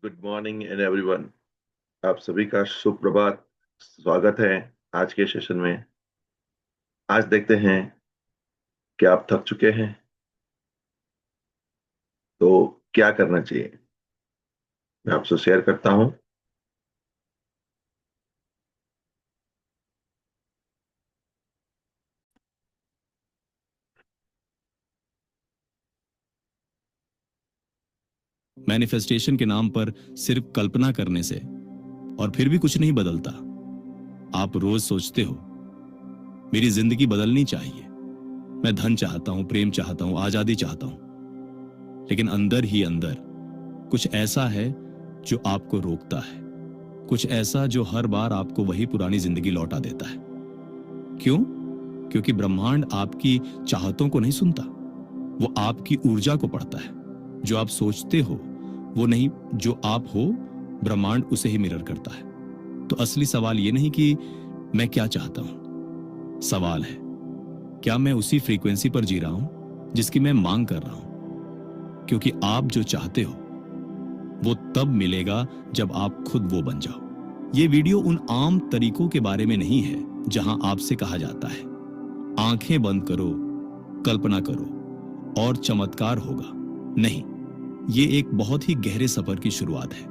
Good morning and everyone. आप सभी का सुप्रभात। स्वागत है आज के सेशन में। आज देखते हैं कि आप थक चुके हैं तो क्या करना चाहिए, मैं आपसे शेयर करता हूं। मैनिफेस्टेशन के नाम पर सिर्फ कल्पना करने से और फिर भी कुछ नहीं बदलता। आप रोज सोचते हो मेरी जिंदगी बदलनी चाहिए, मैं धन चाहता हूं, प्रेम चाहता हूं, आजादी चाहता हूं, लेकिन अंदर ही अंदर कुछ ऐसा है जो आपको रोकता है, कुछ ऐसा जो हर बार आपको वही पुरानी जिंदगी लौटा देता है। क्यों? क्योंकि ब्रह्मांड आपकी चाहतों को नहीं सुनता, वो आपकी ऊर्जा को पढ़ता है। जो आप सोचते हो वो नहीं, जो आप हो ब्रह्मांड उसे ही मिरर करता है। तो असली सवाल ये नहीं कि मैं क्या चाहता हूं, सवाल है क्या मैं उसी फ्रीक्वेंसी पर जी रहा हूं जिसकी मैं मांग कर रहा हूं। क्योंकि आप जो चाहते हो वो तब मिलेगा जब आप खुद वो बन जाओ। ये वीडियो उन आम तरीकों के बारे में नहीं है जहां आपसे कहा जाता है आंखें बंद करो, कल्पना करो और चमत्कार होगा। नहीं, ये एक बहुत ही गहरे सफर की शुरुआत है।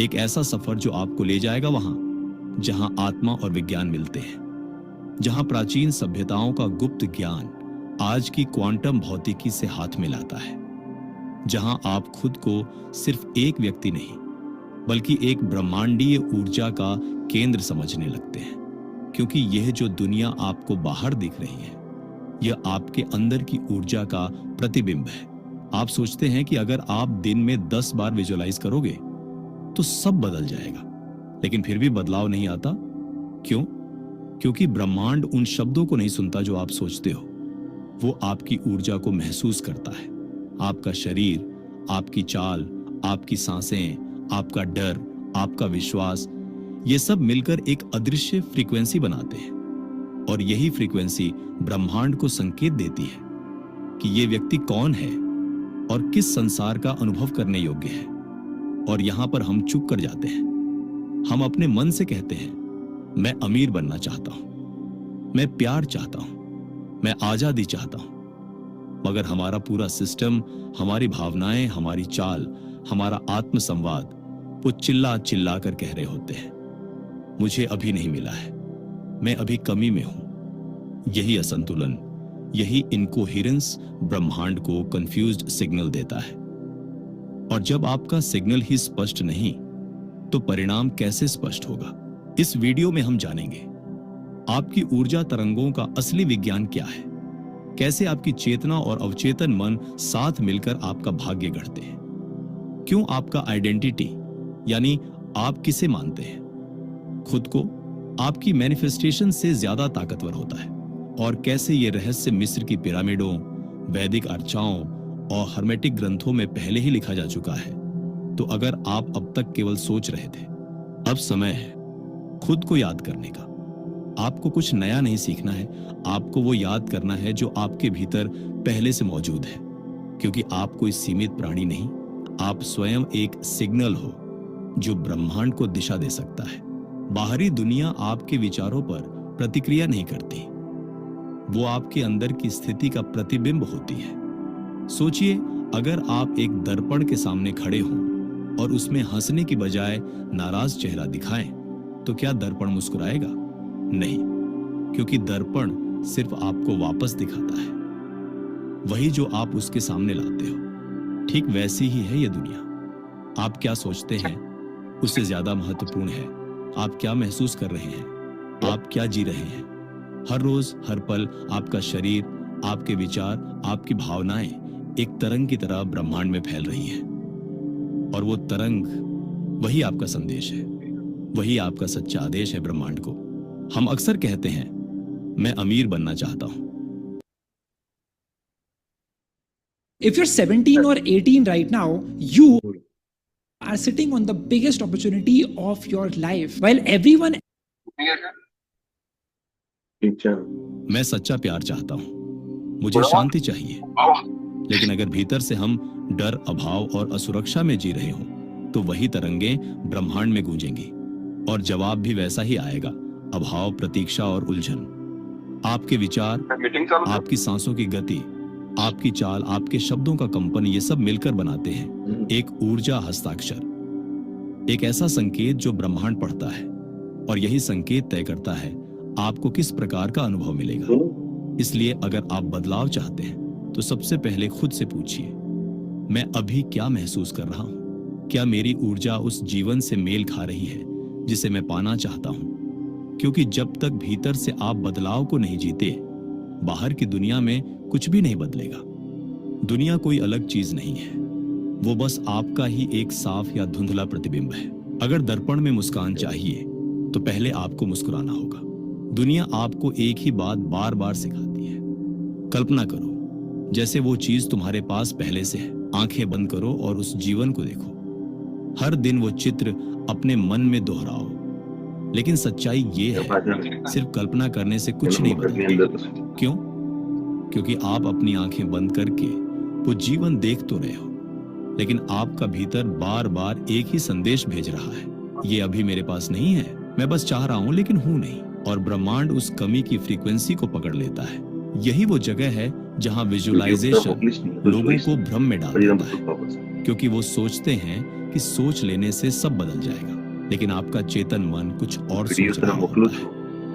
एक ऐसा सफर जो आपको ले जाएगा वहां जहां आत्मा और विज्ञान मिलते हैं, जहां प्राचीन सभ्यताओं का गुप्त ज्ञान आज की क्वांटम भौतिकी से हाथ मिलाता है, जहां आप खुद को सिर्फ एक व्यक्ति नहीं बल्कि एक ब्रह्मांडीय ऊर्जा का केंद्र समझने लगते हैं। क्योंकि यह जो दुनिया आपको बाहर दिख रही है यह आपके अंदर की ऊर्जा का प्रतिबिंब है। आप सोचते हैं कि अगर आप दिन में 10 बार विजुअलाइज करोगे तो सब बदल जाएगा, लेकिन फिर भी बदलाव नहीं आता। क्यों? क्योंकि ब्रह्मांड उन शब्दों को नहीं सुनता जो आप सोचते हो, वो आपकी ऊर्जा को महसूस करता है। आपका शरीर, आपकी चाल, आपकी सांसें, आपका डर, आपका विश्वास, ये सब मिलकर एक अदृश्य फ्रीक्वेंसी बनाते हैं। और यही फ्रीक्वेंसी ब्रह्मांड को संकेत देती है कि ये व्यक्ति कौन है और किस संसार का अनुभव करने योग्य है। और यहां पर हम चुप कर जाते हैं। हम अपने मन से कहते हैं मैं अमीर बनना चाहता हूं, मैं प्यार चाहता हूं, मैं आजादी चाहता हूं। मगर हमारा पूरा सिस्टम, हमारी भावनाएं, हमारी चाल, हमारा आत्म संवाद वो चिल्ला चिल्ला कर कह रहे होते हैं मुझे अभी नहीं मिला है, मैं अभी कमी में हूं। यही असंतुलन, यही इनकोहेरेंस ब्रह्मांड को कंफ्यूज्ड सिग्नल देता है। और जब आपका सिग्नल ही स्पष्ट नहीं तो परिणाम कैसे स्पष्ट होगा? इस वीडियो में हम जानेंगे आपकी ऊर्जा तरंगों का असली विज्ञान क्या है, कैसे आपकी चेतना और अवचेतन मन साथ मिलकर आपका भाग्य गढ़ते हैं, क्यों आपका आइडेंटिटी यानी आप किसे मानते हैं, खुद को आपकी मैनिफेस्टेशन से ज्यादा ताकतवर होता है, और कैसे ये रहस्य मिस्र की पिरामिडों, वैदिक अर्चाओं और हर्मेटिक ग्रंथों में पहले ही लिखा जा चुका है। तो अगर आप अब तक केवल सोच रहे थे, अब समय है खुद को याद करने का। आपको कुछ नया नहीं सीखना है, आपको वो याद करना है जो आपके भीतर पहले से मौजूद है। क्योंकि आप कोई सीमित प्राणी नहीं, आप स्वयं एक सिग्नल हो जो ब्रह्मांड को दिशा दे सकता है। बाहरी दुनिया आपके विचारों पर प्रतिक्रिया नहीं करती, वो आपके अंदर की स्थिति का प्रतिबिंब होती है। सोचिए, अगर आप एक दर्पण के सामने खड़े हों और उसमें हंसने की बजाय नाराज चेहरा दिखाएं, तो क्या दर्पण मुस्कुराएगा? नहीं, क्योंकि दर्पण सिर्फ आपको वापस दिखाता है वही जो आप उसके सामने लाते हो। ठीक वैसी ही है ये दुनिया। आप क्या सोचते हैं उससे ज्यादा महत्वपूर्ण है आप क्या महसूस कर रहे हैं, आप क्या जी रहे हैं। हर रोज, हर पल आपका शरीर, आपके विचार, आपकी भावनाएं एक तरंग की तरह ब्रह्मांड में फैल रही है। और वो तरंग वही आपका संदेश है, वही आपका सच्चा आदेश है ब्रह्मांड को। हम अक्सर कहते हैं मैं अमीर बनना चाहता हूं। If you're 17 or 18 right now, you are sitting on the biggest opportunity of your life. While everyone मैं सच्चा प्यार चाहता हूं, मुझे शांति चाहिए। लेकिन अगर भीतर से हम डर, अभाव और असुरक्षा में जी रहे हों तो वही तरंगें ब्रह्मांड में गूंजेंगी और जवाब भी वैसा ही आएगा। अभाव, प्रतीक्षा और उलझन। आपके विचार, आपकी सांसों की गति, आपकी चाल, आपके शब्दों का कंपन, ये सब मिलकर बनाते हैं एक ऊर्जा हस्ताक्षर, एक ऐसा संकेत जो ब्रह्मांड पढ़ता है और यही संकेत तय करता है आपको किस प्रकार का अनुभव मिलेगा। इसलिए अगर आप बदलाव चाहते हैं तो सबसे पहले खुद से पूछिए, मैं अभी क्या महसूस कर रहा हूं? क्या मेरी ऊर्जा उस जीवन से मेल खा रही है जिसे मैं पाना चाहता हूं? क्योंकि जब तक भीतर से आप बदलाव को नहीं जीते, बाहर की दुनिया में कुछ भी नहीं बदलेगा। दुनिया कोई अलग चीज नहीं है, वो बस आपका ही एक साफ या धुंधला प्रतिबिंब है। अगर दर्पण में मुस्कान चाहिए तो पहले आपको मुस्कुराना होगा। दुनिया आपको एक ही बात बार बार सिखाती है। कल्पना करो जैसे वो चीज तुम्हारे पास पहले से है। आंखें बंद करो और उस जीवन को देखो। हर दिन वो चित्र अपने मन में दोहराओ। लेकिन सच्चाई ये है, सिर्फ कल्पना करने से कुछ नहीं बदलता। क्यों? क्योंकि आप अपनी आंखें बंद करके वो जीवन देख तो रहे हो, लेकिन आपका भीतर बार बार एक ही संदेश भेज रहा है, ये अभी मेरे पास नहीं है, मैं बस चाह रहा हूं लेकिन हूं नहीं। और ब्रह्मांड उस कमी की फ्रीक्वेंसी को पकड़ लेता है। यही वो जगह है जहां विजुअलाइजेशन लोगों को भ्रम में डाल देता है, क्योंकि वो सोचते हैं कि सोच लेने से सब बदल जाएगा, लेकिन आपका चेतन मन कुछ और सोच रहा होता है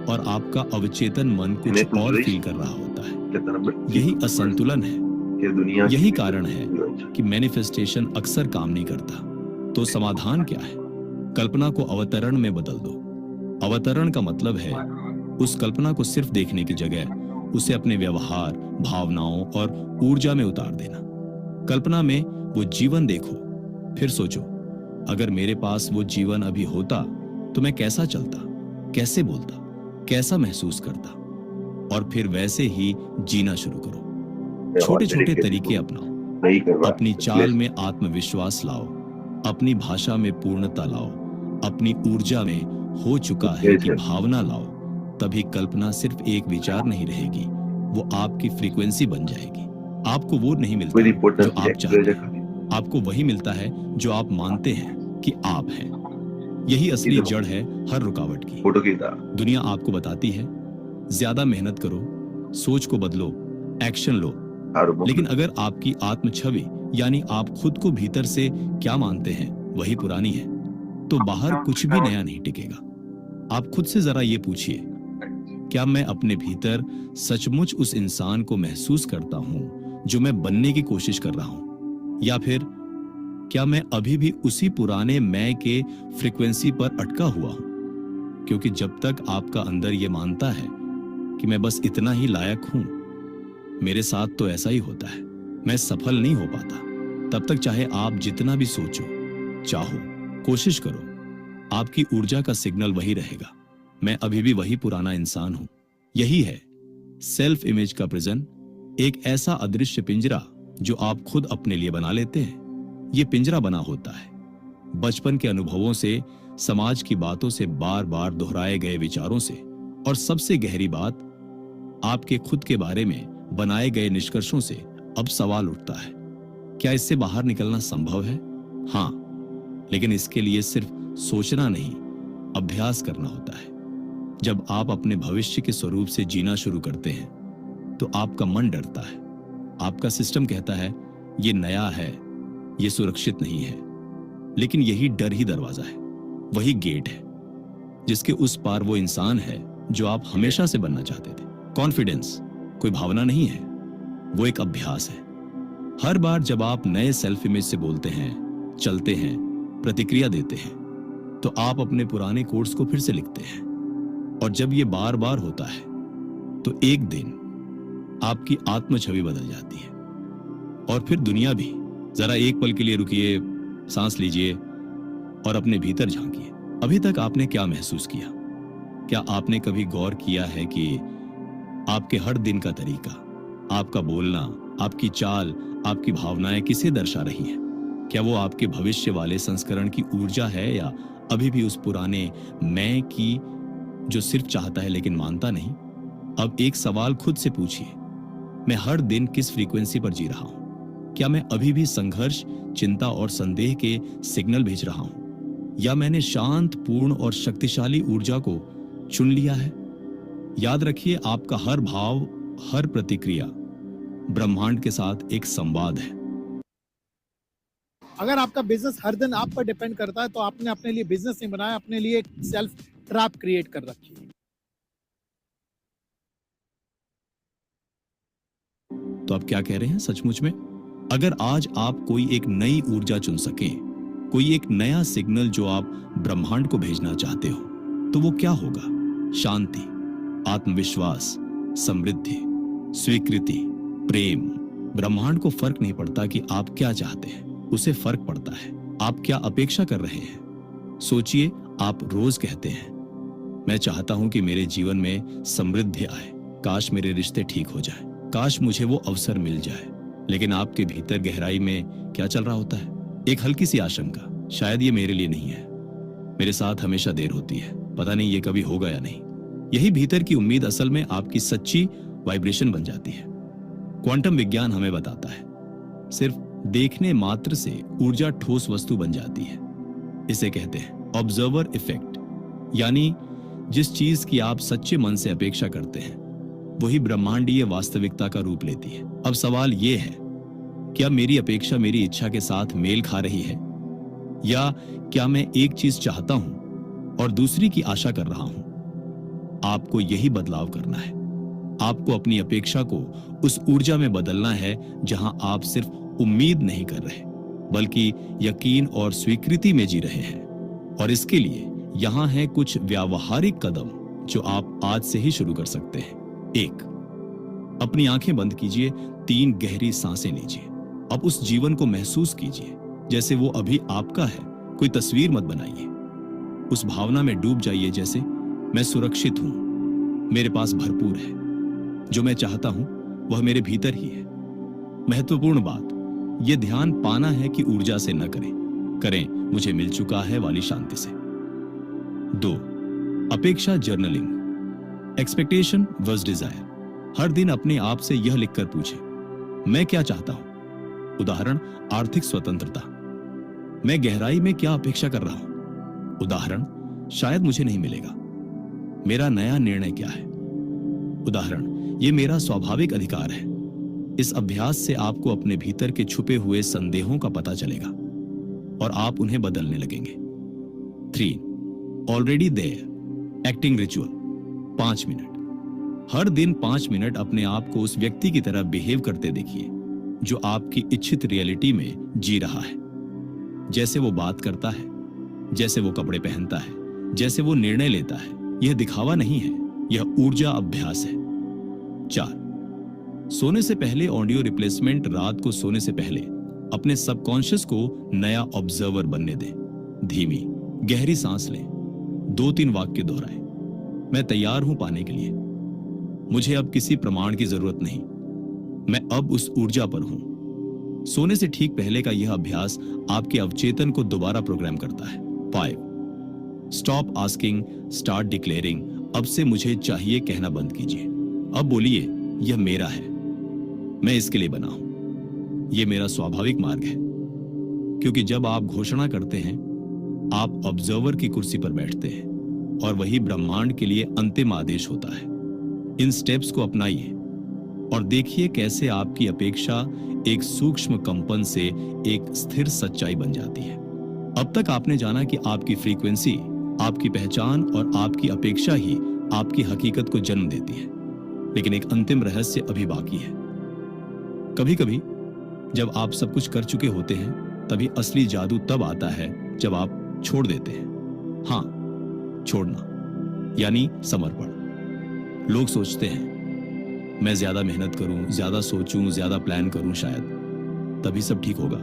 और आपका अवचेतन मन कुछ और फील कर रहा होता है। यही असंतुलन है। यही कारण है कि मैनिफेस्टेशन अक्सर काम नहीं करता। तो समाधान क्या है? कल्पना को अवतरण में बदल दो। अवतरण का मतलब है उस कल्पना को सिर्फ देखने की जगह उसे अपने व्यवहार, भावनाओं और ऊर्जा में उतार देना। कल्पना में वो जीवन देखो, फिर सोचो, अगर मेरे पास वो जीवन अभी होता तो मैं कैसा चलता, कैसे बोलता, कैसा महसूस करता, और फिर वैसे ही जीना शुरू करो। छोटे छोटे तरीके अपनाओ। अपनी चाल में आत्मविश्वास लाओ, अपनी भाषा में पूर्णता लाओ, अपनी ऊर्जा में हो चुका है कि भावना लाओ। तभी कल्पना सिर्फ एक विचार नहीं रहेगी, वो आपकी फ्रीक्वेंसी बन जाएगी। आपको वो नहीं मिलता जो आप चाहते हैं, आपको वही मिलता है जो आप मानते हैं कि आप हैं। यही असली जड़ है हर रुकावट की। दुनिया आपको बताती है ज्यादा मेहनत करो, सोच को बदलो, एक्शन लो, लेकिन अगर आपकी आत्म छवि यानी आप खुद को भीतर से क्या मानते हैं वही पुरानी है, तो बाहर कुछ भी नया नहीं टिकेगा। आप खुद से जरा ये पूछिए, क्या मैं अपने भीतर सचमुच उस इंसान को महसूस करता हूं जो मैं बनने की कोशिश कर रहा हूं, या फिर क्या मैं अभी भी उसी पुराने मैं के फ्रीक्वेंसी पर अटका हुआ हूं? क्योंकि जब तक आपका अंदर ये मानता है कि मैं बस इतना ही लायक हूं, मेरे साथ तो ऐसा ही होता है, मैं सफल नहीं हो पाता, तब तक चाहे आप जितना भी सोचो, चाहो, कोशिश करो, आपकी ऊर्जा का सिग्नल वही रहेगा, मैं अभी भी वही पुराना इंसान हूं। यही है सेल्फ इमेज का प्रिजन, एक ऐसा अदृश्य पिंजरा जो आप खुद अपने लिए बना लेते हैं। ये पिंजरा बना होता है बचपन के अनुभवों से, समाज की बातों से, बार बार दोहराए गए विचारों से, और सबसे गहरी बात, आपके खुद के बारे में बनाए गए निष्कर्षों से। अब सवाल उठता है, क्या इससे बाहर निकलना संभव है? हां, लेकिन इसके लिए सिर्फ सोचना नहीं, अभ्यास करना होता है। जब आप अपने भविष्य के स्वरूप से जीना शुरू करते हैं तो आपका मन डरता है, आपका सिस्टम कहता है ये नया है, ये सुरक्षित नहीं है, लेकिन यही डर ही दरवाजा है, वही गेट है जिसके उस पार वो इंसान है जो आप हमेशा से बनना चाहते थे। कॉन्फिडेंस कोई भावना नहीं है, वो एक अभ्यास है। हर बार जब आप नए सेल्फ इमेज से बोलते हैं, चलते हैं, प्रतिक्रिया देते हैं, तो आप अपने पुराने कोर्स को फिर से लिखते हैं। और जब ये बार बार होता है तो एक दिन आपकी आत्म छवि बदल जाती है, और फिर दुनिया भी। जरा एक पल के लिए रुकिए, सांस लीजिए और अपने भीतर झांकिए। अभी तक आपने क्या महसूस किया? क्या आपने कभी गौर किया है कि आपके हर दिन का तरीका, आपका बोलना, आपकी चाल, आपकी भावनाएं किसे दर्शा रही हैं? क्या वो आपके भविष्य वाले संस्करण की ऊर्जा है, या अभी भी उस पुराने मैं की जो सिर्फ चाहता है लेकिन मानता नहीं? अब एक सवाल खुद से पूछिए, मैं हर दिन किस फ्रीक्वेंसी पर जी रहा हूं? क्या मैं अभी भी संघर्ष, चिंता और संदेह के सिग्नल भेज रहा हूं, या मैंने शांत, पूर्ण और शक्तिशाली ऊर्जा को चुन लिया है? याद रखिए, आपका हर भाव, हर प्रतिक्रिया ब्रह्मांड के साथ एक संवाद है। अगर आपका बिजनेस हर दिन आप पर डिपेंड करता है तो आपने अपने लिए बिजनेस नहीं बनाया, अपने लिए एक सेल्फ ट्रैप क्रिएट कर रखी है। तो आप क्या कह रहे हैं सचमुच में? अगर आज आप कोई एक नई ऊर्जा चुन सकें, कोई एक नया सिग्नल जो आप ब्रह्मांड को भेजना चाहते हो, तो वो क्या होगा? शांति, आत्मविश्वास, समृद्धि, स्वीकृति, प्रेम। ब्रह्मांड को फर्क नहीं पड़ता कि आप क्या चाहते हैं, उसे फर्क पड़ता है आप क्या अपेक्षा कर रहे हैं। सोचिए, आप रोज कहते हैं, मैं चाहता हूं कि मेरे जीवन में समृद्धि आए, काश मेरे रिश्ते ठीक हो जाए, काश मुझे वो अवसर मिल जाए। लेकिन आपके भीतर गहराई में क्या चल रहा होता है? एक हल्की सी आशंका, शायद ये मेरे लिए नहीं है, मेरे साथ हमेशा देर होती है, पता नहीं ये कभी होगा या नहीं। यही भीतर की उम्मीद असल में आपकी सच्ची वाइब्रेशन बन जाती है। क्वांटम विज्ञान हमें बताता है, सिर्फ देखने मात्र से ऊर्जा ठोस वस्तु बन जाती है। इसे कहते हैं ऑब्जर्वर इफेक्ट, यानी जिस चीज की आप सच्चे मन से अपेक्षा करते हैं वही ब्रह्मांडीय वास्तविकता का रूप लेती है। अब सवाल यह है, क्या मेरी अपेक्षा मेरी इच्छा के साथ मेल खा रही है, या क्या मैं एक चीज चाहता हूं और दूसरी की आशा कर रहा हूं? आपको यही बदलाव करना है। आपको अपनी अपेक्षा को उस ऊर्जा में बदलना है जहां आप सिर्फ उम्मीद नहीं कर रहे, बल्कि यकीन और स्वीकृति में जी रहे हैं। और इसके लिए यहां है कुछ व्यावहारिक कदम जो आप आज से ही शुरू कर सकते हैं। 1, अपनी आंखें बंद कीजिए, 3 गहरी सांसें लीजिए। अब उस जीवन को महसूस कीजिए जैसे वो अभी आपका है, कोई तस्वीर मत बनाइए। उस भावना में डूब जाइए जैसे मैं सुरक्षित हूं, मेरे पास भरपूर है, जो मैं चाहता हूं वह मेरे भीतर ही है। महत्वपूर्ण बात, यह ध्यान पाना है कि ऊर्जा से न करें मुझे मिल चुका है वाली शांति से। 2, अपेक्षा जर्नलिंग, एक्सपेक्टेशन वर्स डिजायर। हर दिन अपने आप से यह लिखकर पूछे, मैं क्या चाहता हूं? उदाहरण, आर्थिक स्वतंत्रता। मैं गहराई में क्या अपेक्षा कर रहा हूं? उदाहरण, शायद मुझे नहीं मिलेगा। मेरा नया निर्णय क्या है? उदाहरण, यह मेरा स्वाभाविक अधिकार है। इस अभ्यास से आपको अपने भीतर के छुपे हुए संदेहों का पता चलेगा और आप उन्हें बदलने लगेंगे। 3, already there, acting ritual. 5 minute, हर दिन 5 मिनट अपने आप को उस व्यक्ति की तरह बिहेव करते देखिए जो आपकी इच्छित रियलिटी में जी रहा है। जैसे वो बात करता है, जैसे वो कपड़े पहनता है, जैसे वो निर्णय लेता है। यह दिखावा नहीं है, यह ऊर्जा अभ्यास है। 4, सोने से पहले ऑडियो रिप्लेसमेंट। रात को सोने से पहले अपने सबकॉन्शियस को नया ऑब्जर्वर बनने दें। धीमी गहरी सांस लें, 2-3 वाक्य दोहराएं। मैं तैयार हूं पाने के लिए, मुझे अब किसी प्रमाण की जरूरत नहीं, मैं अब उस ऊर्जा पर हूं। सोने से ठीक पहले का यह अभ्यास आपके अवचेतन को दोबारा प्रोग्राम करता है। 5, स्टॉप आस्किंग, स्टार्ट डिक्लेयरिंग। अब से मुझे चाहिए कहना बंद कीजिए। अब बोलिए, यह मेरा है, मैं इसके लिए बना हूं, यह मेरा स्वाभाविक मार्ग है। क्योंकि जब आप घोषणा करते हैं, आप ऑब्जर्वर की कुर्सी पर बैठते हैं और वही ब्रह्मांड के लिए अंतिम आदेश होता है। इन स्टेप्स को अपनाइए और देखिए कैसे आपकी अपेक्षा एक सूक्ष्म कंपन से एक स्थिर सच्चाई बन जाती है। अब तक आपने जाना कि आपकी फ्रीक्वेंसी, आपकी पहचान और आपकी अपेक्षा ही आपकी हकीकत को जन्म देती है। लेकिन एक अंतिम रहस्य अभी बाकी है। कभी कभी जब आप सब कुछ कर चुके होते हैं, तभी असली जादू तब आता है जब आप छोड़ देते हैं। हां, छोड़ना यानी समर्पण। लोग सोचते हैं, मैं ज्यादा मेहनत करूं, ज्यादा सोचूं, ज्यादा प्लान करूं, शायद तभी सब ठीक होगा।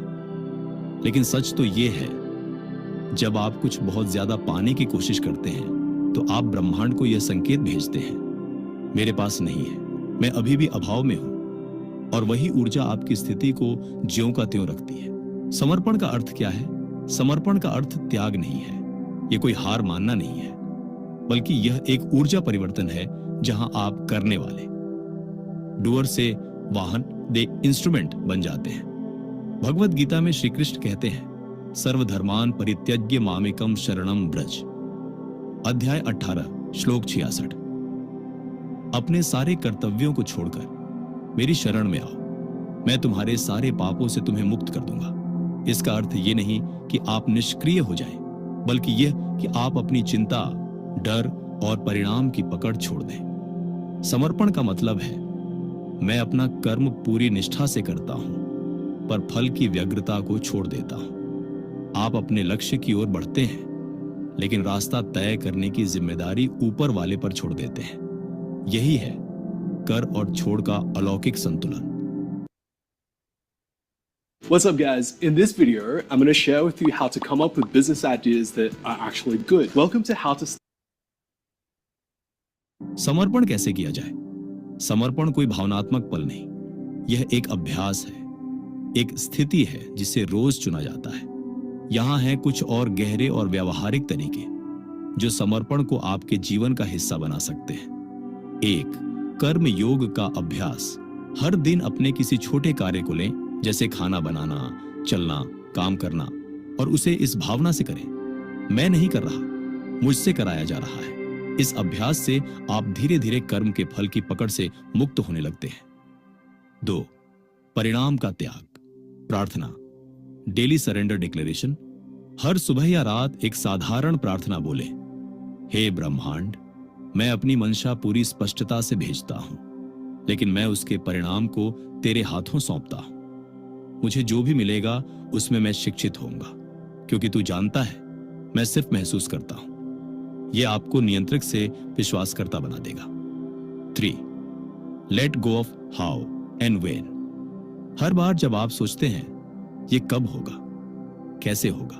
लेकिन सच तो यह है, जब आप कुछ बहुत ज्यादा पाने की कोशिश करते हैं तो आप ब्रह्मांड को यह संकेत भेजते हैं, मेरे पास नहीं है, मैं अभी भी अभाव में हूं। और वही ऊर्जा आपकी स्थिति को ज्यों का त्यों रखती है। समर्पण का अर्थ क्या है? समर्पण का अर्थ त्याग नहीं है, यह कोई हार मानना नहीं है, बल्कि यह एक ऊर्जा परिवर्तन है जहां आप करने वाले, डूअर से वाहन, दे इंस्ट्रूमेंट बन जाते हैं। भगवत गीता में श्री कृष्ण कहते हैं, सर्वधर्मान परित्यज्य मामेकम शरणम व्रज। अध्याय 18 श्लोक 66। अपने सारे कर्तव्यों को छोड़कर मेरी शरण में आओ, मैं तुम्हारे सारे पापों से तुम्हें मुक्त कर दूंगा। इसका अर्थ ये नहीं कि आप निष्क्रिय हो जाएं, बल्कि यह कि आप अपनी चिंता, डर और परिणाम की पकड़ छोड़ दें। समर्पण का मतलब है मैं अपना कर्म पूरी निष्ठा से करता हूं, पर फल की व्यग्रता को छोड़ देता हूं। आप अपने लक्ष्य की ओर बढ़ते हैं, लेकिन रास्ता तय करने की जिम्मेदारी ऊपर वाले पर छोड़ देते हैं। यही है कर और छोड़ का अलौकिक संतुलन। What's up guys? In this video, I'm going to share with you how to come up with business ideas that are actually good. Welcome to How to समर्पण कैसे किया जाए? समर्पण कोई भावनात्मक पल नहीं, यह एक अभ्यास है, एक स्थिति है जिसे रोज चुना जाता है। यहां हैं कुछ और गहरे और व्यावहारिक तरीके जो समर्पण को आपके जीवन का हिस्सा बना सकते हैं। 1. कर्म योग का अभ्यास। हर दिन अपने किसी छोटे कार्य को लें, जैसे खाना बनाना, चलना, काम करना, और उसे इस भावना से करें, मैं नहीं कर रहा, मुझसे कराया जा रहा है। इस अभ्यास से आप धीरे धीरे कर्म के फल की पकड़ से मुक्त होने लगते हैं। 2. परिणाम का त्याग। प्रार्थना, डेली सरेंडर डिक्लेरेशन। हर सुबह या रात एक साधारण प्रार्थना बोले, हे ब्रह्मांड, मैं अपनी मंशा पूरी स्पष्टता से भेजता हूं, लेकिन मैं उसके परिणाम को तेरे हाथों सौंपता हूं। मुझे जो भी मिलेगा उसमें मैं शिक्षित होऊंगा, क्योंकि तू जानता है मैं सिर्फ महसूस करता हूं। यह आपको नियंत्रक से विश्वासकर्ता बना देगा। 3. Let go of how and when. हर बार जब आप सोचते हैं ये कब होगा, कैसे होगा,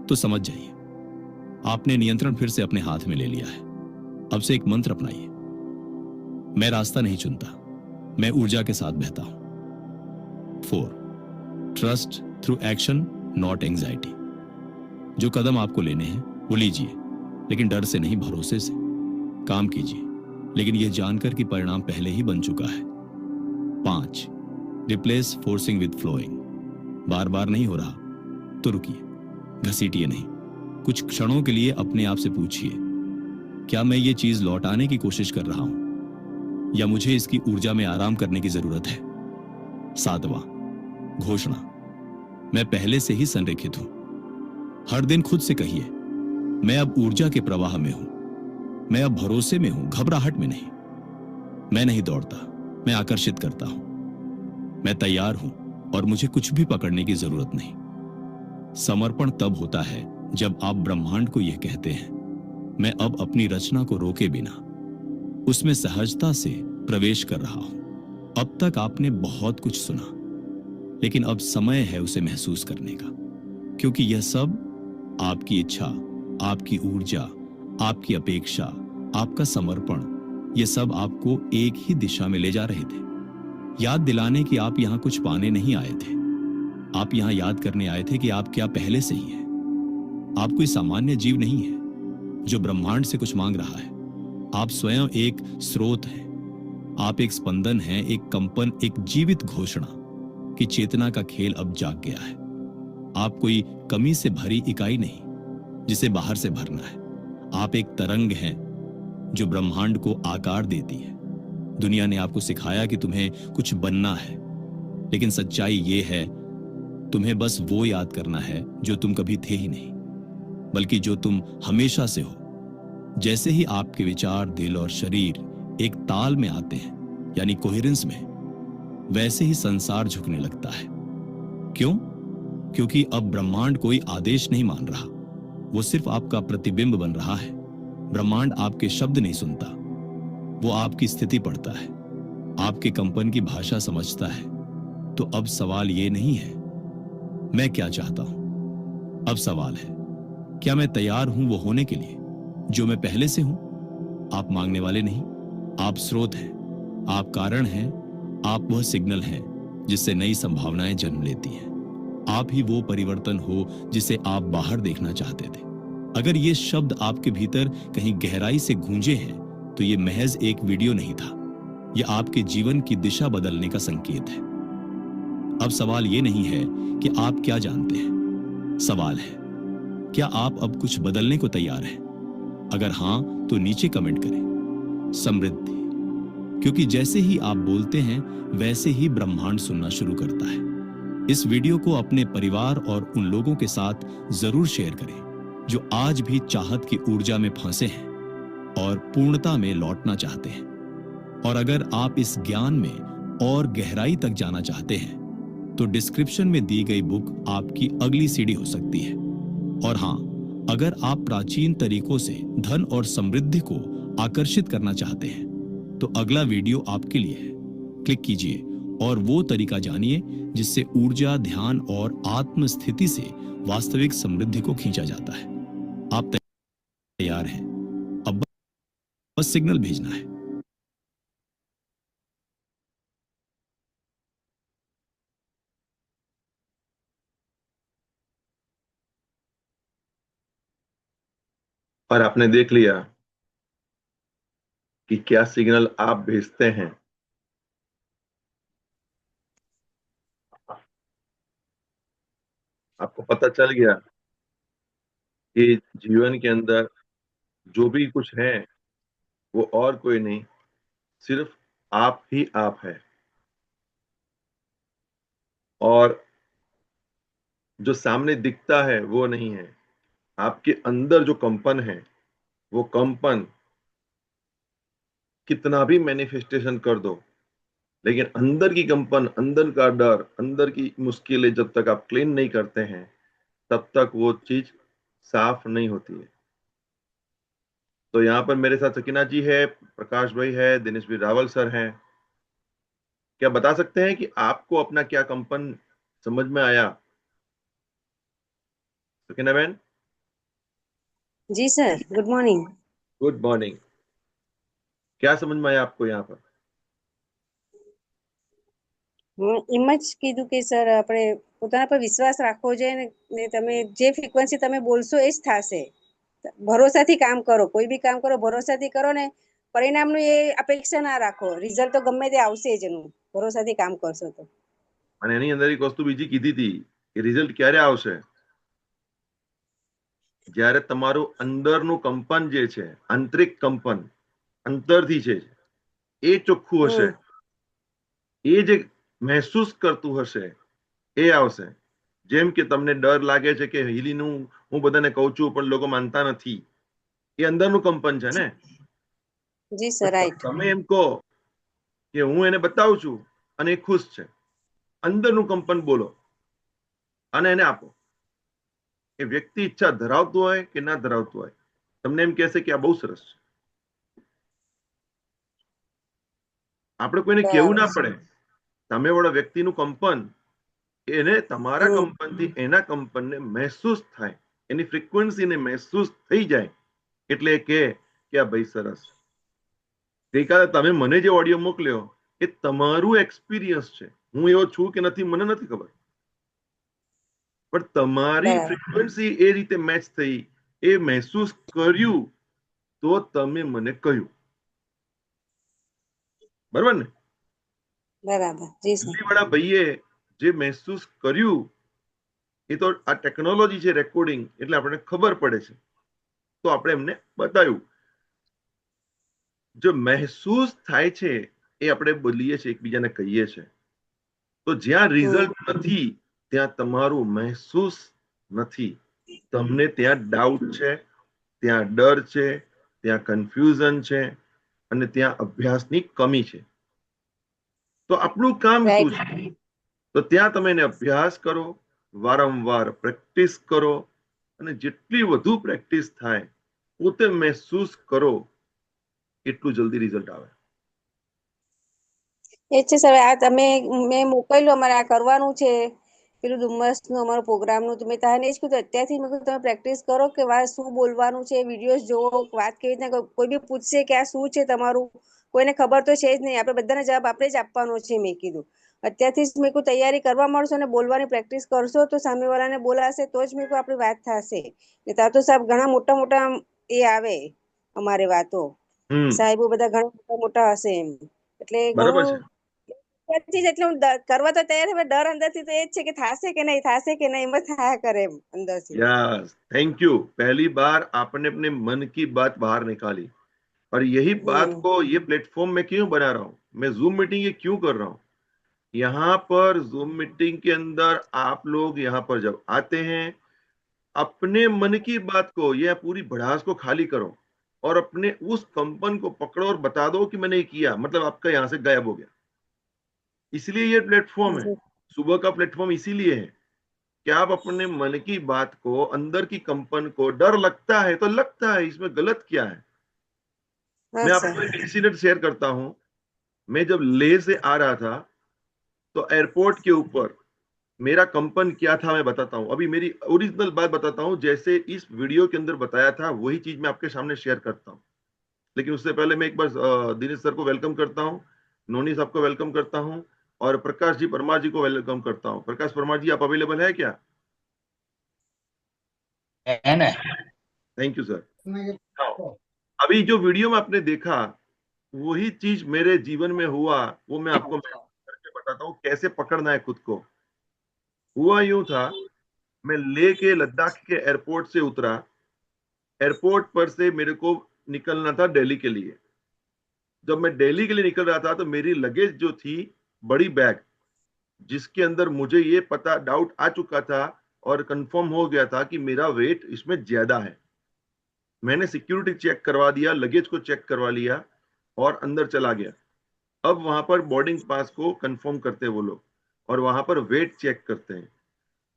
तो समझ जाइए आपने नियंत्रण फिर से अपने हाथ में ले लिया है। अब से एक मंत्र अपनाइए, मैं रास्ता नहीं चुनता, मैं ऊर्जा के साथ बहता हूं। 4. Trust through action not anxiety. जो कदम आपको लेने हैं वो लीजिए, लेकिन डर से नहीं, भरोसे से। काम कीजिए, लेकिन यह जानकर कि परिणाम पहले ही बन चुका है। 5. Replace forcing with flowing. बार बार नहीं हो रहा तो रुकिए, घसीटिए नहीं। कुछ क्षणों के लिए अपने आप से पूछिए, क्या मैं ये चीज लौटाने की कोशिश कर रहा हूं, या मुझे इसकी ऊर्जा में आराम करने की जरूरत है? 7वां, घोषणा, मैं पहले से ही संरेखित हूं। हर दिन खुद से कहिए, मैं अब ऊर्जा के प्रवाह में हूं, मैं अब भरोसे में हूं, घबराहट में नहीं। मैं नहीं दौड़ता, मैं आकर्षित करता हूं। मैं तैयार हूं और मुझे कुछ भी पकड़ने की जरूरत नहीं। समर्पण तब होता है जब आप ब्रह्मांड को यह कहते हैं, मैं अब अपनी रचना को रोके बिना उसमें सहजता से प्रवेश कर रहा हूं। अब तक आपने बहुत कुछ सुना, लेकिन अब समय है उसे महसूस करने का, क्योंकि यह सब आपकी इच्छा, आपकी ऊर्जा, आपकी अपेक्षा, आपका समर्पण, यह सब आपको एक ही दिशा में ले जा रहे थे। याद दिलाने कि आप यहां कुछ पाने नहीं आए थे, आप यहां याद करने आए थे कि आप क्या पहले से ही हैं। आप कोई सामान्य जीव नहीं है जो ब्रह्मांड से कुछ मांग रहा है। आप स्वयं एक स्रोत हैं, आप एक स्पंदन हैं, एक कंपन, एक जीवित घोषणा कि चेतना का खेल अब जाग गया है। आप कोई कमी से भरी इकाई नहीं जिसे बाहर से भरना है। आप एक तरंग हैं जो ब्रह्मांड को आकार देती है। दुनिया ने आपको सिखाया कि तुम्हें कुछ बनना है, लेकिन सच्चाई ये है, तुम्हें बस वो याद करना है जो तुम कभी थे ही नहीं, बल्कि जो तुम हमेशा से हो। जैसे ही आपके विचार, दिल और शरीर एक ताल में आते हैं, यानी कोहेरेंस में, वैसे ही संसार झुकने लगता है। क्यों? क्योंकि अब ब्रह्मांड कोई आदेश नहीं मान रहा, वो सिर्फ आपका प्रतिबिंब बन रहा है। ब्रह्मांड आपके शब्द नहीं सुनता, वो आपकी स्थिति पढ़ता है, आपके कंपन की भाषा समझता है। तो अब सवाल ये नहीं है मैं क्या चाहता हूं, अब सवाल है क्या मैं तैयार हूं वो होने के लिए जो मैं पहले से हूं। आप मांगने वाले नहीं, आप स्रोत हैं, आप कारण हैं, आप वह सिग्नल हैं जिससे नई संभावनाएं जन्म लेती हैं। आप ही वो परिवर्तन हो जिसे आप बाहर देखना चाहते थे। अगर ये शब्द आपके भीतर कहीं गहराई से गूंजे हैं तो ये महज एक वीडियो नहीं था, यह आपके जीवन की दिशा बदलने का संकेत है। अब सवाल ये नहीं है कि आप क्या जानते हैं, सवाल है क्या आप अब कुछ बदलने को तैयार हैं? अगर हां तो नीचे कमेंट करें समृद्धि, क्योंकि जैसे ही आप बोलते हैं वैसे ही ब्रह्मांड सुनना शुरू करता है। इस वीडियो को अपने परिवार और उन लोगों के साथ जरूर शेयर करें जो आज भी चाहत की ऊर्जा में फंसे हैं और पूर्णता में लौटना चाहते हैं। और अगर आप इस ज्ञान में और गहराई तक जाना चाहते हैं तो डिस्क्रिप्शन में दी गई बुक आपकी अगली सीढ़ी हो सकती है। और हां, अगर आप प्राचीन तरीकों से धन और समृद्धि को आकर्षित करना चाहते हैं तो अगला वीडियो आपके लिए है। क्लिक कीजिए और वो तरीका जानिए जिससे ऊर्जा, ध्यान और आत्म स्थिति से वास्तविक समृद्धि को खींचा जाता है। आप तैयार हैं? अब बस सिग्नल भेजना है। और आपने देख लिया कि क्या सिग्नल आप भेजते हैं। आपको पता चल गया कि जीवन के अंदर जो भी कुछ है वो और कोई नहीं, सिर्फ आप ही आप है। और जो सामने दिखता है वो नहीं है, आपके अंदर जो कंपन है, वो कंपन कितना भी मैनिफेस्टेशन कर दो, लेकिन अंदर की कंपन, अंदर का डर, अंदर की मुश्किलें जब तक आप क्लीन नहीं करते हैं तब तक वो चीज साफ नहीं होती है। तो यहाँ पर मेरे साथ सकीना जी है, प्रकाश भाई है, दिनेश भाई रावल सर हैं। क्या बता सकते हैं कि आपको अपना क्या कंपन समझ में आया? सकीना बहन, जी sir, good morning. Good morning. क्या समझ में आया आपको यहाँ पर? હું એમ જ કીધું કે સર આપણે પોતાના પર વિશ્વાસ રાખવો જોઈએ ને તમે જે ફ્રીક્વન્સી તમે બોલશો એ જ થશે. ભરોસાથી કામ કરો, કોઈ બી કામ કરો ભરોસાથી કરો ને પરિણામનું એ અપેક્ષા ના રાખો. રિઝલ્ટ તો ગમે તે આવશે જ એનું, ભરોસાથી કામ કરશો તો. અને એની અંદર એક વસ્તુ બીજી કીધી હતી કે રિઝલ્ટ ક્યારે આવશે? જ્યારે તમારું અંદરનું કંપન જે છે, આંતરિક કંપન અંતરથી છે એ ચોખ્ખું હશે, એ જે મહેસૂસ કરતું હશે એ આવશે. જેમ કે તમને ડર લાગે છે કે હીલીનું હું બધાને કહું છું પણ લોકો માનતા નથી, એ અંદરનું કંપન છે ને. જી સર, રાઈટ. તમે એમ કહો કે હું એને બતાવું છું અને એ ખુશ છે, અંદરનું કંપન બોલો અને એને આપો. એ વ્યક્તિ ઈચ્છા ધરાવતું હોય કે ના ધરાવતું હોય, તમને એમ કહેશે કે આ બહુ સરસ છે. આપણે કોઈને કેવું ના પડે. સામે વાળા વ્યક્તિનું કંપન, એને તમારા કંપનથી એના કંપનને મહેસૂસ થાય, એની ફ્રીક્વન્સીને મહેસૂસ થઈ જાય એટલે કે આ ભાઈ સરસ. ગઈકાલે તમે મને જે ઓડિયો મોકલ્યો એ તમારું એક્સપિરિયન્સ છે. હું એવો છું કે નથી મને નથી ખબર, પણ તમારી ફ્રીક્વન્સી એ રીતે મેચ થઈ, એ મહેસૂસ કર્યું તો તમે મને કહ્યું. બરાબર ને? બરાબર. જી સર. દિલ્હીવાળા ભાઈએ જે મહેસૂસ કર્યું એ તો આ ટેકનોલોજી છે, રેકોર્ડિંગ, એટલે આપણને ખબર પડે છે, તો આપણે એમને બતાવ્યું. જો મહેસૂસ થાય છે એ આપણે બોલીએ છીએ, એકબીજાને કહીએ છીએ. તો જ્યાં રિઝલ્ટ નથી ત્યાં તમારું મહેસૂસ નથી, તમને ત્યાં ડાઉટ છે, ત્યાં ડર છે, ત્યાં કન્ફ્યુઝન છે અને ત્યાં અભ્યાસની કમી છે. તો આપણું કામ શું છે? તો ત્યાં તમે એને અભ્યાસ કરો, વારંવાર પ્રેક્ટિસ કરો, અને જેટલી વધુ પ્રેક્ટિસ થાય, પોતે મહેસૂસ કરો, એટલું જલ્દી રિઝલ્ટ આવે. એ છે સર, આ તમે મેં મોકલ્યું અમારે આ કરવાનું છે પેલું ડુમસનું અમારું પ્રોગ્રામનું, તો મેં તને જ કીધું અત્યારથી મેં કીધું તમે પ્રેક્ટિસ કરો કે શું બોલવાનું છે, વિડીયોઝ જોવો, વાત કેવી રીતના, કોઈ બી પૂછશે કે આ શું છે તમારું, કોઈને ખબર તો છે જ નહીં, આપણે બધાને જવાબ આપણે જ આપવાનો છે. મેં કીધું અત્યારથી જ મેં કહ્યું તૈયારી કરવા મળશો અને બોલવાની પ્રેક્ટિસ કરશો તો સામેવાળાને બોલાશે તો જ મેં કહ્યું આપણી વાત થશે. ને ત્યાં તો સાહેબ ઘણા મોટા મોટા એ આવે અમારે વાતો, સાહેબો બધા ઘણા મોટા મોટા હશે એમ, એટલે બરાબર છે. ઘણું પછી જ એટલે હું કરવા તો તૈયાર છું, ડર અંદરથી તો એ જ છે કે થાશે કે નહીં, એમ જ થાયા કરે એમ અંદરથી. Yes, thank you. पहली बार आपने अपने मन की बात बाहर निकाली, और यही बात को ये प्लेटफॉर्म में क्यों बना रहा हूँ, मैं जूम मीटिंग ये क्यों कर रहा हूँ। यहाँ पर जूम मीटिंग के अंदर आप लोग यहाँ पर जब आते हैं, अपने मन की बात को, यह पूरी भड़ास को खाली करो और अपने उस कंपन को पकड़ो और बता दो कि मैंने ये किया, मतलब आपका यहाँ से गायब हो गया। इसलिए ये प्लेटफॉर्म है, सुबह का प्लेटफॉर्म इसीलिए है कि आप अपने मन की बात को, अंदर की कंपन को, डर लगता है तो लगता है, इसमें गलत क्या है। मैं आपको एक इंसिडेंट शेयर करता हूं। मैं जब लेह से आ रहा था तो एयरपोर्ट के ऊपर मेरा कंपन क्या था मैं बताता हूं। अभी मेरी ओरिजिनल बात बताता हूं, जैसे इस वीडियो के अंदर बताया था वही चीज मैं आपके सामने शेयर करता हूं। लेकिन उससे पहले मैं एक बार दिनेश सर को वेलकम करता हूं, नोनी साहब को वेलकम करता हूं, और प्रकाश जी परमार जी को वेलकम करता हूं। प्रकाश परमार जी, आप अवेलेबल है क्या? है ना? Thank you sir. हाँ, अभी जो वीडियो में आपने देखा वही चीज मेरे जीवन में हुआ, वो मैं आपको करके बताता हूँ कैसे पकड़ना है खुद को। हुआ यूं था, मैं लेह के लद्दाख के एयरपोर्ट से उतरा। एयरपोर्ट पर से मेरे को निकलना था दिल्ली के लिए। जब मैं दिल्ली के लिए निकल रहा था तो मेरी लगेज जो थी, बड़ी बैग, जिसके अंदर मुझे ये पता डाउट आ चुका था और कंफर्म हो गया था कि मेरा वेट इसमें ज्यादा है। मैंने सिक्योरिटी चेक करवा दिया, लगेज को चेक करवा लिया और अंदर चला गया। अब वहां पर बोर्डिंग पास को कंफर्म करते हैं वो लोग, और वहां पर वेट चेक करते हैं।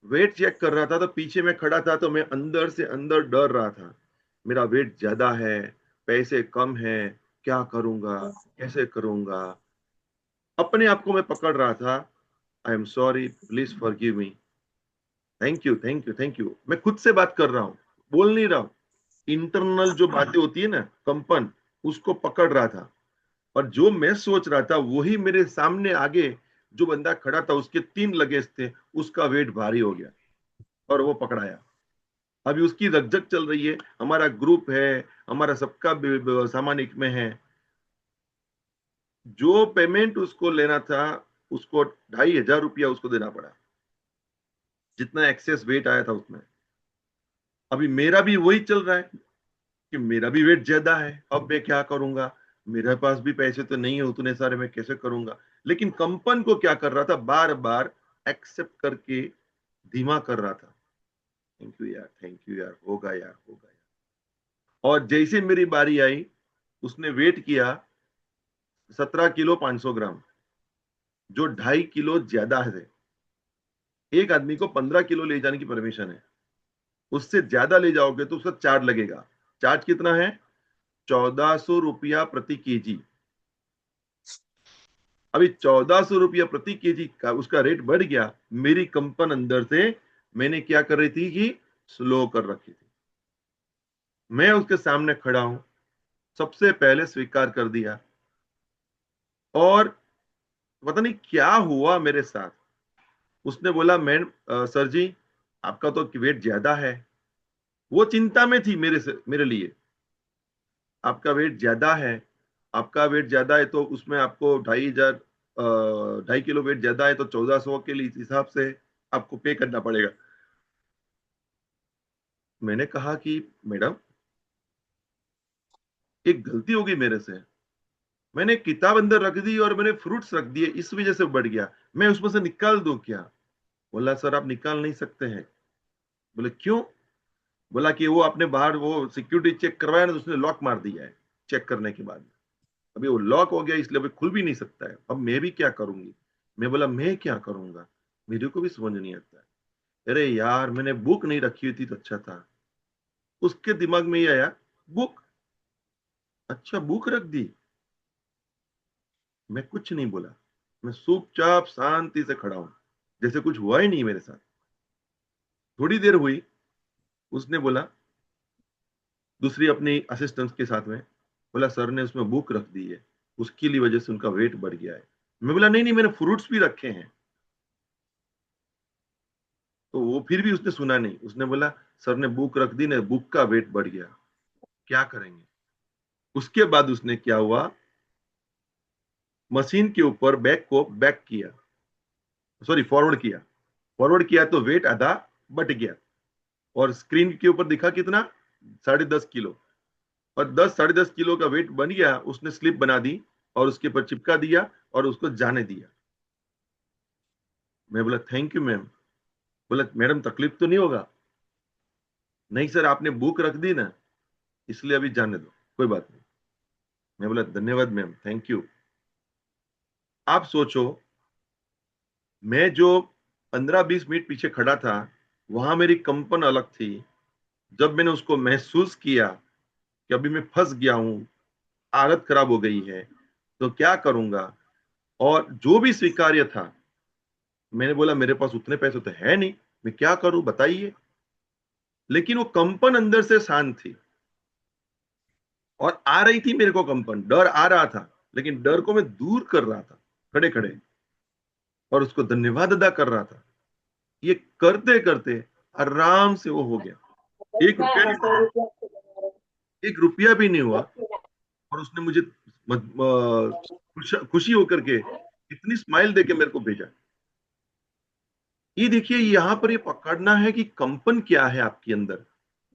वेट चेक कर रहा था तो पीछे में खड़ा था, तो मैं अंदर से अंदर डर रहा था, मेरा वेट ज्यादा है, पैसे कम है, क्या करूंगा, कैसे करूंगा। अपने आप को मैं पकड़ रहा था। I am sorry, please forgive me, thank you, thank you, thank you. मैं खुद से बात कर रहा हूँ, बोल नहीं रहा हूँ। इंटरनल जो बातें होती है ना, कंपन, उसको पकड़ रहा था। और जो मैं सोच रहा था वही मेरे सामने आगे जो बंदा खड़ा था, उसके 3 लगेज थे, उसका वेट भारी हो गया और वो पकड़ाया। अभी उसकी रकझक चल रही है। हमारा ग्रुप है, हमारा सबका सामान एक में है। जो पेमेंट उसको लेना था, उसको 2,500 रुपया उसको देना पड़ा, जितना एक्सेस वेट आया था उसमें। अभी मेरा भी वही चल रहा है कि मेरा भी वेट ज्यादा है, अब मैं क्या करूंगा, मेरे पास भी पैसे तो नहीं है उतने सारे, मैं कैसे करूंगा। लेकिन कंपन को क्या कर रहा था, बार बार एक्सेप्ट करके धीमा कर रहा था। थैंक यू यार, थैंक यू यार, होगा यार, होगा यार। और जैसे मेरी बारी आई, उसने वेट किया 17 किलो 500 ग्राम, जो 2.5 किलो ज्यादा है। एक आदमी को 15 किलो ले जाने की परमिशन है, उससे ज्यादा ले जाओगे तो उसका चार्ज लगेगा। चार्ज कितना है? 1400 रुपया प्रति केजी। अभी 1400 रुपया प्रति केजी का उसका रेट बढ़ गया। मेरी कंपन अंदर से मैंने क्या कर रही थी कि स्लो कर रखी थी। मैं उसके सामने खड़ा हूं, सबसे पहले स्वीकार कर दिया, और पता नहीं क्या हुआ मेरे साथ। उसने बोला, मैडम सर जी, आपका तो वेट ज्यादा है। वो चिंता में थी मेरे लिए। आपका वेट ज्यादा है, आपका वेट ज्यादा है तो उसमें आपको 2,500, 2.5 किलो वेट ज्यादा है तो 1400 के लिए हिसाब से आपको पे करना पड़ेगा। मैंने कहा कि मैडम, एक गलती होगी मेरे से, मैंने किताब अंदर रख दी और मैंने फ्रूट्स रख दिए, इस वजह से बढ़ गया, मैं उसमें से निकाल दूं क्या? बोला, सर आप निकाल नहीं सकते हैं। बोले क्यों? बोला कि वो आपने बाहर वो सिक्योरिटी चेक करवाया ना, तो उसने लॉक मार दिया है चेक करने के बाद। अभी वो लॉक हो गया, इसलिए अभी खुल भी नहीं सकता है। अब मैं भी क्या करूंगी? मैं बोला, मैं क्या करूंगा, मेरे को भी समझ नहीं आता है। अरे यार, मैंने बुक नहीं रखी हुई थी तो अच्छा था। उसके दिमाग में ये आया, बुक, अच्छा बुक रख दी। मैं कुछ नहीं बोला, मैं चुपचाप शांति से खड़ा हूं, जैसे कुछ हुआ ही नहीं मेरे साथ। थोड़ी देर हुई, उसने बोला, दूसरी अपनी असिस्टेंट के साथ में, बोला सर ने उसमें बुक रख दी है, उसकी लिए वजह से उनका वेट बढ़ गया है। मैं बोला, नहीं नहीं, मैंने फ्रूट्स भी रखे हैं। तो वो फिर भी उसने सुना नहीं। उसने बोला, सर ने बुक रख दी ना, बुक का वेट बढ़ गया, क्या करेंगे? उसके बाद उसने क्या हुआ, मशीन के ऊपर बैग को बैक किया, सॉरी फॉरवर्ड किया तो वेट आधा बट गया और स्क्रीन के ऊपर दिखा कितना 10.5 किलो, और 10 साढ़े 10 किलो का वेट बन गया। उसने स्लिप बना दी और उसके ऊपर चिपका दिया और उसको जाने दिया। मैं बोला थैंक यू मैम। बोला मैडम तकलीफ तो नहीं होगा? नहीं सर, आपने बुक रख दी ना, इसलिए अभी जाने दो, कोई बात नहीं। मैं बोला धन्यवाद मैम, थैंक यू। आप सोचो, मैं जो 15-20 मिनट पीछे खड़ा था, वहां मेरी कंपन अलग थी। जब मैंने उसको महसूस किया कि अभी मैं फंस गया हूं, हालत खराब हो गई है, तो क्या करूंगा, और जो भी स्वीकार्य था, मैंने बोला मेरे पास उतने पैसे तो है नहीं, मैं क्या करूं बताइए। लेकिन वो कंपन अंदर से शांत थी और आ रही थी मेरे को कंपन, डर आ रहा था, लेकिन डर को मैं दूर कर रहा था खड़े खड़े, और उसको धन्यवाद अदा कर रहा था। ये करते करते आराम से वो हो गया। 1 रुपया नहीं हुआ, 1 रुपया भी नहीं हुआ। और उसने मुझे खुशी होकर के इतनी स्माइल देके मेरे को भेजा। ये देखिए, यहाँ पर ये पकड़ना है कि कंपन क्या है आपके अंदर,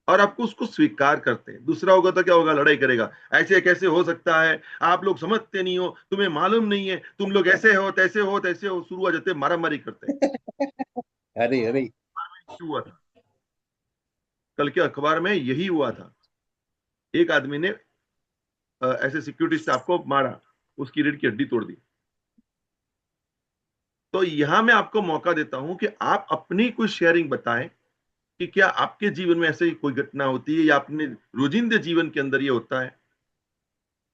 और आपको उसको स्वीकार करते हैं। दूसरा होगा तो क्या होगा, लड़ाई करेगा, ऐसे कैसे हो सकता है, आप लोग समझते नहीं हो, तुम्हें मालूम नहीं है, तुम लोग ऐसे हो तैसे हो, शुरू हो जाते मारा मारी करते हैं। अरे अरे, क्यों हुआ था? कल के अखबार में यही हुआ था। एक आदमी ने ऐसे सिक्योरिटी स्टाफ को मारा, उसकी रीढ़ की हड्डी तोड़ दी। तो यहां मैं आपको मौका देता हूं कि आप अपनी कुछ शेयरिंग बताएं कि क्या आपके जीवन में ऐसे कोई घटना होती है या अपने रोजिंदे जीवन के अंदर ये होता है।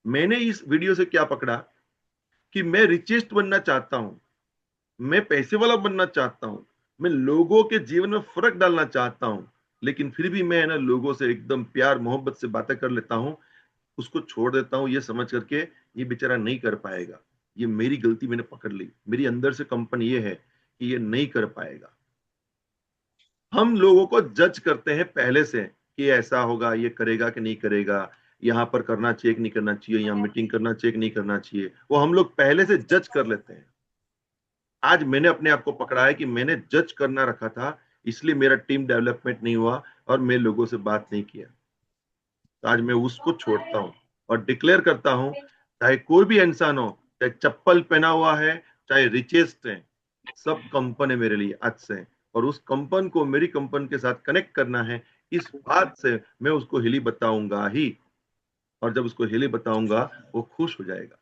मैंने इस वीडियो से क्या पकड़ा कि मैं रिचेस्ट बनना चाहता हूं, मैं पैसे वाला बनना चाहता हूं, मैं लोगों के जीवन में फर्क डालना चाहता हूं, लेकिन फिर भी मैं ना लोगों से एकदम प्यार मोहब्बत से बातें कर लेता हूं, उसको छोड़ देता हूं ये समझ करके ये बेचारा नहीं कर पाएगा, ये मेरी गलती, मैंने पकड़ ली, मेरी अंदर से कंपन ये है कि ये नहीं कर पाएगा। हम लोगों को जज करते हैं पहले से कि ऐसा होगा, ये करेगा कि नहीं करेगा, यहाँ पर करना चाहिए कि नहीं करना चाहिए, यहाँ मीटिंग करना चाहिए कि नहीं करना चाहिए, वो हम लोग पहले से जज कर लेते हैं। आज मैंने अपने आप को पकड़ा है कि मैंने जज करना रखा था, इसलिए मेरा टीम डेवलपमेंट नहीं हुआ और मैं लोगों से बात नहीं किया। तो आज मैं उसको छोड़ता हूं और डिक्लेयर करता हूं, चाहे कोई भी इंसान हो, चाहे चप्पल पहना हुआ है, चाहे रिचेस्ट है, सब कंपन है मेरे लिए आज से। और उस कंपन को मेरी कंपन के साथ कनेक्ट करना है, इस बात से मैं उसको हिली बताऊंगा ही। और जब उसको हिली बताऊंगा, वो खुश हो जाएगा।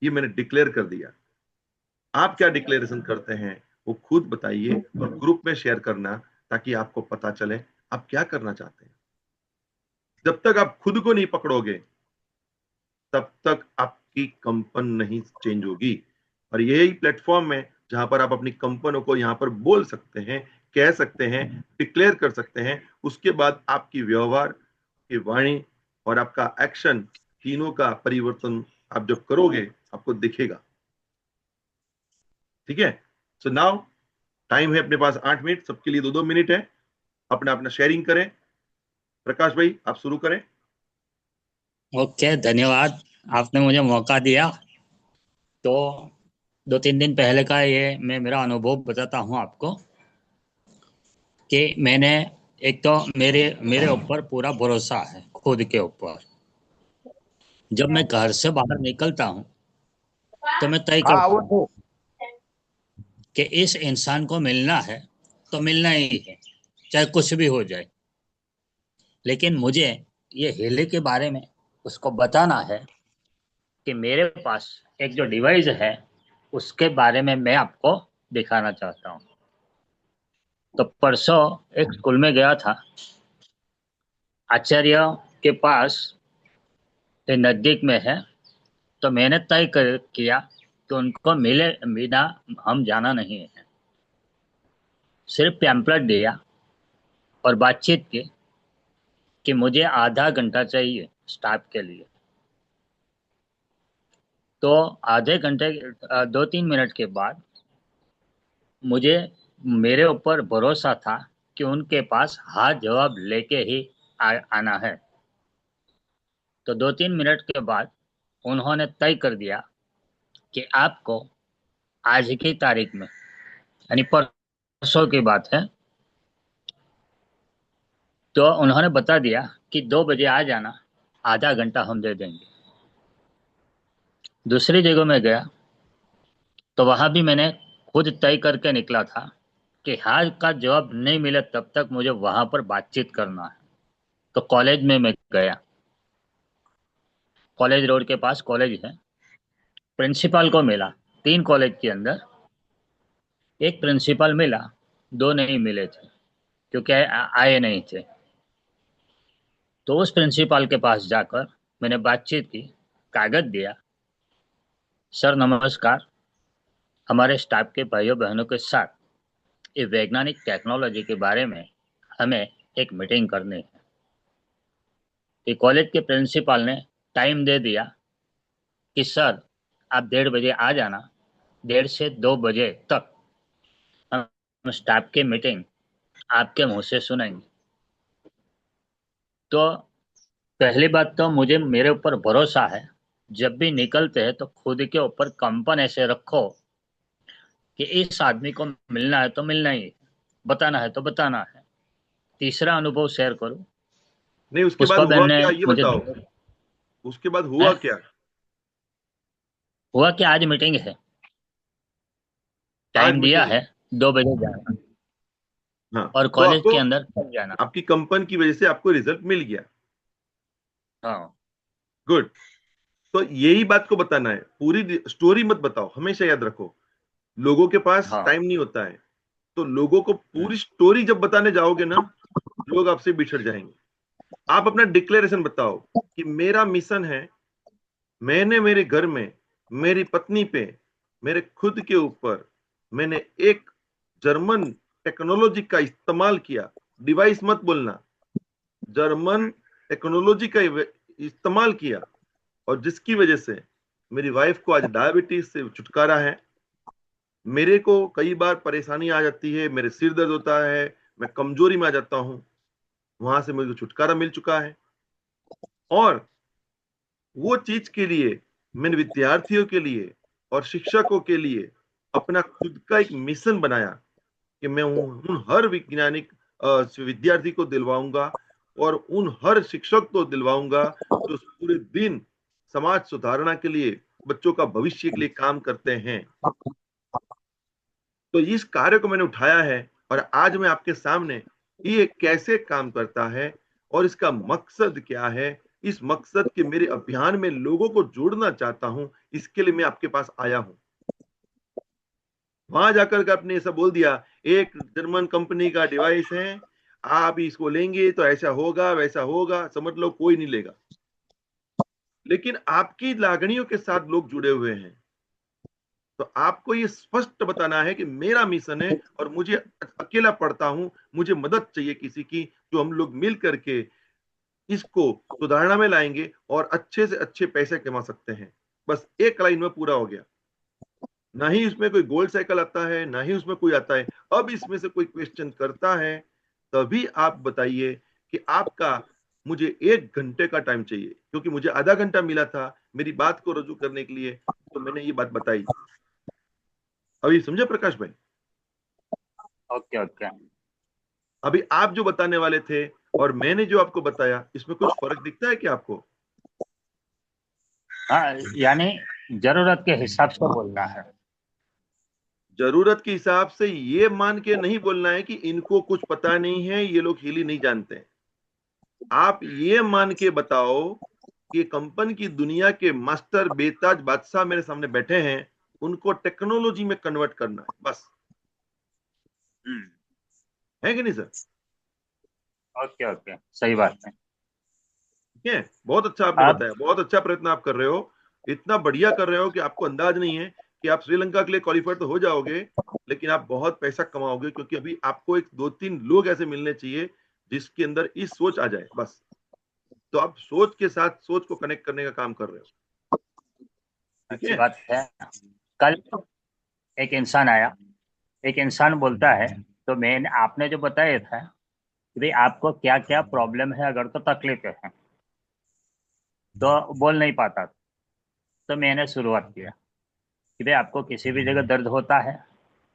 ये मैंने डिक्लेयर कर दिया। आप क्या डिक्लेरेशन करते हैं वो खुद बताइए और ग्रुप में शेयर करना, ताकि आपको पता चले आप क्या करना चाहते हैं। जब तक आप खुद को नहीं पकड़ोगे, तब तक आपकी कंपन नहीं चेंज होगी। और यही प्लेटफॉर्म है जहां पर आप अपनी कंपनों को यहां पर बोल सकते हैं, कह सकते हैं, डिक्लेयर कर सकते हैं। उसके बाद आपकी व्यवहार की वाणी और आपका एक्शन, तीनों का परिवर्तन आप जब करोगे आपको दिखेगा। ठीक है? सो नाउ टाइम है अपने पास 8 मिनट, सबके लिए 2-2 मिनट है। अपना अपना शेयरिंग करें। प्रकाश भाई आप शुरू करें। ओके, धन्यवाद, आपने मुझे मौका दिया। तो 2-3 दिन पहले का ये मैं मेरा अनुभव बताता हूँ आपको कि मैंने, एक तो मेरे मेरे ऊपर पूरा भरोसा है खुद के ऊपर। जब मैं घर से बाहर निकलता हूँ तो मैं तय करता हूँ कि इस इंसान को मिलना है तो मिलना ही है, चाहे कुछ भी हो जाए। लेकिन मुझे ये हीले के बारे में उसको बताना है कि मेरे पास एक जो डिवाइस है उसके बारे में मैं आपको दिखाना चाहता हूँ। तो परसों एक स्कूल में गया था, आचार्य के पास, ये नज़दीक में है। तो मैंने तय किया कि उनको मिले बिना हम जाना नहीं है। सिर्फ पैम्पलेट दिया और बातचीत की कि मुझे आधा घंटा चाहिए स्टाफ के लिए। तो आधे घंटे 2-3 मिनट के बाद मुझे, मेरे ऊपर भरोसा था कि उनके पास हाँ जवाब लेके ही आना है। तो 2-3 मिनट के बाद उन्होंने तय कर दिया कि आपको आज की तारीख में, यानी परसों की बात है, तो उन्होंने बता दिया कि 2 बजे आ जाना, आधा घंटा हम दे देंगे। दूसरी जगह में गया तो वहां भी मैंने खुद तय करके निकला था कि हाल का जवाब नहीं मिले तब तक मुझे वहां पर बातचीत करना है। तो कॉलेज में मैं गया, कॉलेज रोड के पास कॉलेज है, प्रिंसिपल को मिला। 3 कॉलेज के अंदर एक प्रिंसिपल मिला, 2 नहीं मिले थे क्योंकि आए नहीं थे। तो उस प्रिंसिपल के पास जाकर मैंने बातचीत की, कागज दिया, सर नमस्कार, हमारे स्टाफ के भाइयों बहनों के साथ ये वैज्ञानिक टेक्नोलॉजी के बारे में हमें एक मीटिंग करनी है। कि कॉलेज के प्रिंसिपल ने टाइम दे दिया कि सर आप 1:30 बजे आ जाना, 1:30 से 2 बजे तक हम स्टाफ की मीटिंग आपके मुंह से सुनेंगे। तो पहली बात तो मुझे मेरे ऊपर भरोसा है, जब भी निकलते हैं तो खुद के ऊपर कंपन ऐसे रखो कि इस आदमी को मिलना है तो मिलना ही है, बताना है तो बताना है। तीसरा अनुभव शेयर करूं, नहीं, उसके बाद पुष्पा हुआ बहन ने क्या ये मुझे बताओ। उसके बाद हुआ है? क्या? हुआ कि आज मीटिंग है, आज टाइम दिया मीटिंग। है, 2 बजे जाना हाँ, और तो कॉलेज आपको के अंदर कब जाना। आपकी कंपन की वजह से आपको रिजल्ट मिल गया। हाँ गुड। तो यही बात को बताना है, पूरी स्टोरी मत बताओ। हमेशा याद रखो, लोगों के पास हाँ। टाइम नहीं होता है। तो लोगों को पूरी स्टोरी जब बताने जाओगे ना, लोग आपसे बिछड़ जाएंगे। आप अपना डिक्लेरेशन बताओ कि मेरा मिशन है, मैंने मेरे घर में मेरी पत्नी पे, मेरे खुद के ऊपर मैंने एक जर्मन टेक्नोलॉजी का इस्तेमाल किया। डिवाइस मत बोलना, जर्मन टेक्नोलॉजी का इस्तेमाल किया, और जिसकी वजह से मेरी वाइफ को आज डायबिटीज से छुटकारा है। मेरे को कई बार परेशानी आ जाती है, मेरे सिर दर्द होता है, मैं कमजोरी में आ जाता हूं, वहां से मुझे को छुटकारा मिल चुका है। और वो चीज के लिए मैंने विद्यार्थियों के लिए और शिक्षकों के लिए अपना खुद का एक मिशन बनाया कि मैं उन हर वैज्ञानिक विद्यार्थी को दिलवाऊंगा और उन हर शिक्षक को दिलवाऊंगा जो पूरे दिन समाज सुधारना के लिए, बच्चों का भविष्य के लिए काम करते हैं। तो इस कार्य को मैंने उठाया है और आज मैं आपके सामने ये कैसे काम करता है और इसका मकसद क्या है, इस मकसद के मेरे अभियान में लोगों को जोड़ना चाहता हूं, इसके लिए मैं आपके पास आया हूं। वहां जाकर के आपने ऐसा बोल दिया, एक जर्मन कंपनी का डिवाइस है, आप इसको लेंगे तो ऐसा होगा वैसा होगा, समझ लो कोई नहीं लेगा। लेकिन आपकी लागणियों के साथ लोग जुड़े हुए हैं, तो आपको ये स्पष्ट बताना है कि मेरा मिशन है और मुझे अकेला पड़ता हूं, मुझे मदद चाहिए किसी की, जो हम लोग मिल करके इसको सुधारना में लाएंगे और अच्छे से अच्छे पैसे कमा सकते हैं। बस एक लाइन में पूरा हो गया। ना ही उसमें कोई गोल्ड साइकिल आता है, ना ही उसमें कोई आता है। अब इसमें से कोई क्वेश्चन करता है तभी आप बताइए कि आपका, मुझे 1 घंटे का टाइम चाहिए, क्योंकि मुझे आधा घंटा मिला था मेरी बात को रजू करने के लिए, तो मैंने ये बात बताई। अभी समझे प्रकाश भाई? Okay okay. अभी आप जो बताने वाले थे और मैंने जो आपको बताया, इसमें कुछ फर्क दिखता है क्या आपको? हाँ, यानी जरूरत के हिसाब से बोलना है। जरूरत के हिसाब से ये मान के नहीं बोलना है कि इनको कुछ पता नहीं है, ये लोग हिली नहीं जानते। आप ये मान के बताओ कि कंपन की दुनिया के मास्टर बेताज बादशाह मेरे सामने बैठे हैं, उनको टेक्नोलॉजी में कन्वर्ट करना है, बस। है कि नहीं सर? ओके ओके, सही बात है। ठीक है, बहुत अच्छा आपने आप बताया, बहुत अच्छा प्रयत्न आप कर रहे हो। इतना बढ़िया कर रहे हो कि आपको अंदाज नहीं है कि आप श्रीलंका के लिए क्वालिफाइड तो हो जाओगे, लेकिन आप बहुत पैसा कमाओगे, क्योंकि अभी आपको एक 2-3 लोग ऐसे मिलने चाहिए जिसके अंदर इस सोच आ जाए, बस। तो आप सोच के साथ सोच को कनेक्ट करने का काम कर रहे हो। ठीक अच्छी है। बात है। कल एक इंसान आया, एक इंसान बोलता है, तो मैं आपने जो बताया था कि भाई आपको क्या क्या प्रॉब्लम है, अगर तो तकलीफ है, तो बोल नहीं पाता, तो मैंने शुरुआत किया कि भाई आपको किसी भी जगह दर्द होता है,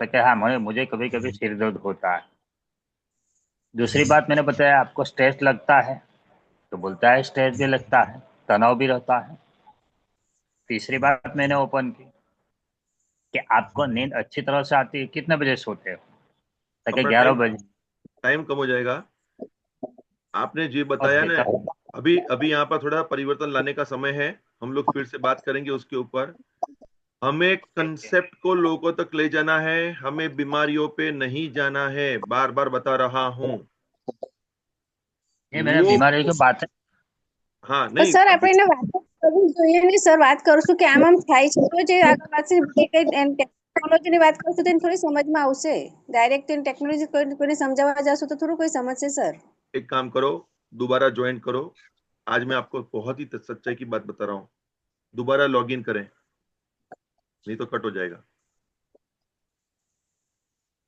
तो क्या हाँ मुझे कभी कभी सिर दर्द होता है। दूसरी बात मैंने बताया आपको स्ट्रेस लगता है, तो बोलता है स्ट्रेस भी लगता है, तनाव भी रहता है। तीसरी बात मैंने ओपन की कि आपको नींद अच्छी तरह से आती है, कितने बजे सोते हो? ताकि अपना 11 टाइम बजे। टाइम कम हो जाएगा। आपने जो बताया ओके ना, अभी अभी यहाँ पर थोड़ा परिवर्तन लाने का समय है। हम लोग फिर से बात करेंगे उसके ऊपर। हमें कंसेप्ट को लोगों तक ले जाना है, हमें बीमारियों पे नहीं जाना है। बार बार बता रहा हूँ। ये मैंने वो बीमारी की बात है। हाँ તો नहीं, સર આપણે એને વાત કરવી જોઈએ ને સર, વાત કરશું કે આમ થાય છે તો જે આગળ વાત છે જે કઈ ટેકનોલોજીની વાત કરશું તો એને થોડી સમજમાં આવશે। ડાયરેક્ટ એને ટેકનોલોજી કોઈને સમજાવવા જશો તો થોડું કોઈ समझશે સર। एक काम करो, दोबारा ज्वाइन करो। आज मैं आपको बहुत ही सच्चाई की बात बता रहा हूँ। दोबारा लॉग इन करें, नहीं तो कट हो जाएगा।